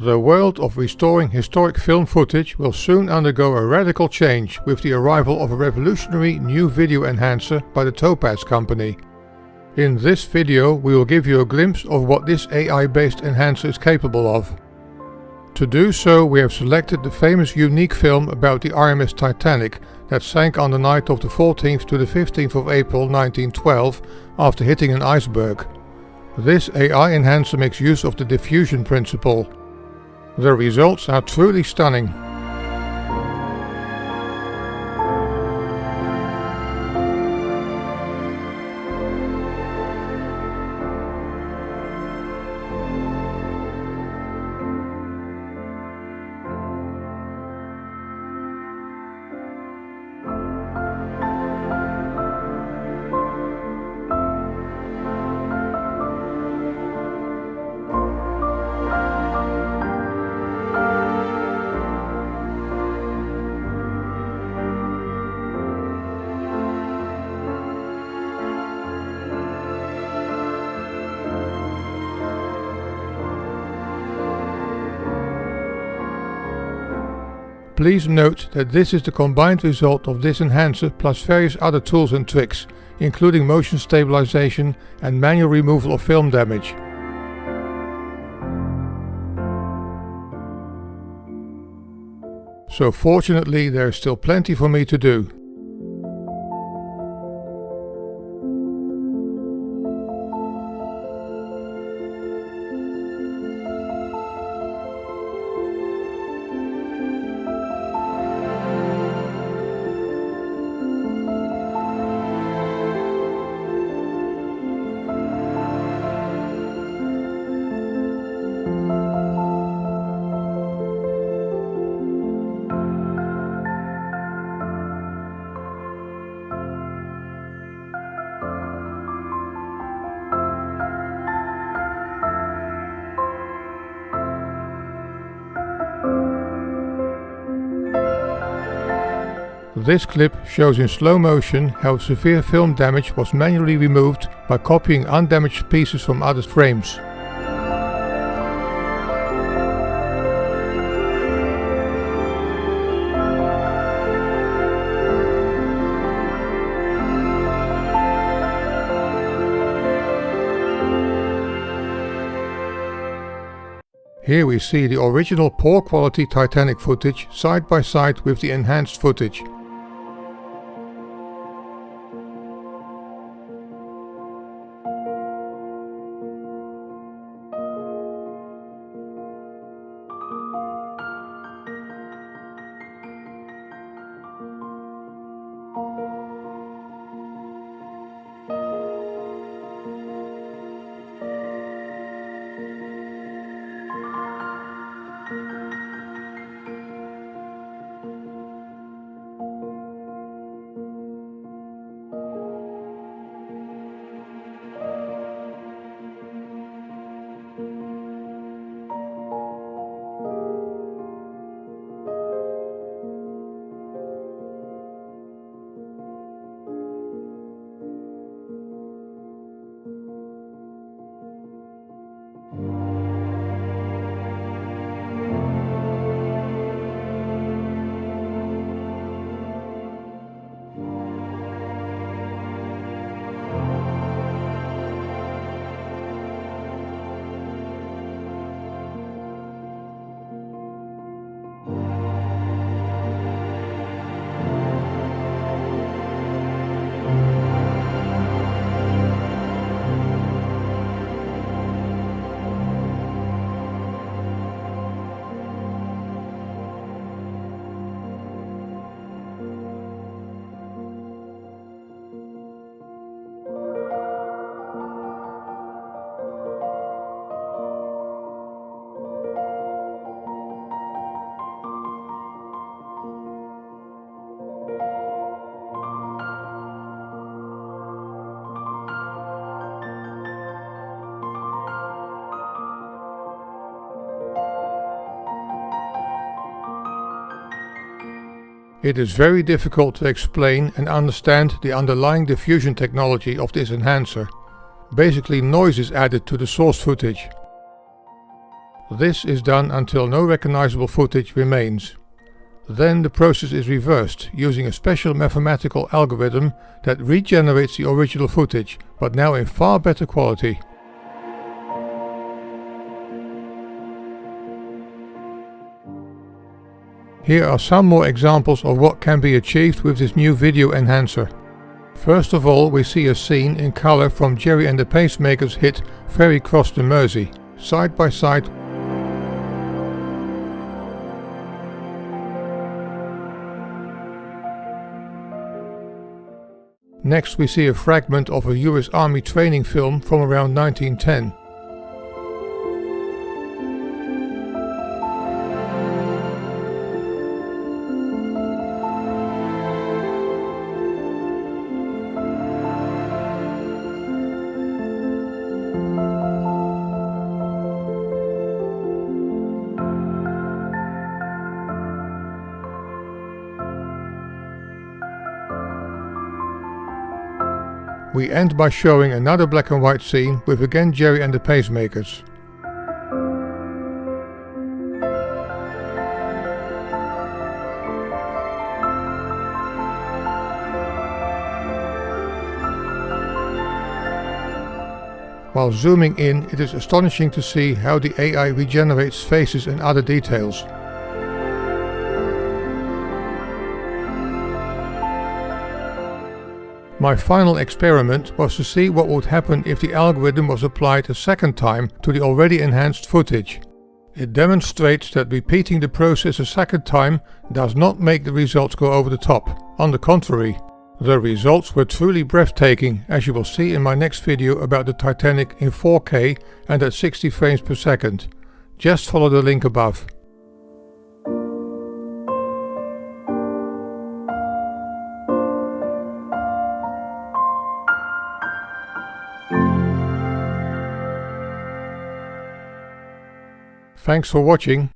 The world of restoring historic film footage will soon undergo a radical change with the arrival of a revolutionary new video enhancer by the Topaz company. In this video we will give you a glimpse of what this AI-based enhancer is capable of. To do so we have selected the famous unique film about the RMS Titanic that sank on the night of the 14th to the 15th of April 1912 after hitting an iceberg. This AI enhancer makes use of the diffusion principle. The results are truly stunning. Please note that this is the combined result of this enhancer plus various other tools and tricks, including motion stabilisation and manual removal of film damage. So fortunately there is still plenty for me to do. This clip shows in slow motion how severe film damage was manually removed by copying undamaged pieces from other frames. Here we see the original poor quality Titanic footage side by side with the enhanced footage. It is very difficult to explain and understand the underlying diffusion technology of this enhancer. Basically, noise is added to the source footage. This is done until no recognizable footage remains. Then the process is reversed using a special mathematical algorithm that regenerates the original footage, but now in far better quality. Here are some more examples of what can be achieved with this new video enhancer. First of all, we see a scene in color from Jerry and the Pacemakers' hit Ferry Cross the Mersey, side by side. Next we see a fragment of a US Army training film from around 1910. We end by showing another black and white scene with again Jerry and the Pacemakers. While zooming in, it is astonishing to see how the AI regenerates faces and other details. My final experiment was to see what would happen if the algorithm was applied a second time to the already enhanced footage. It demonstrates that repeating the process a second time does not make the results go over the top. On the contrary, the results were truly breathtaking, as you will see in my next video about the Titanic in 4K and at 60 frames per second. Just follow the link above. Thanks for watching.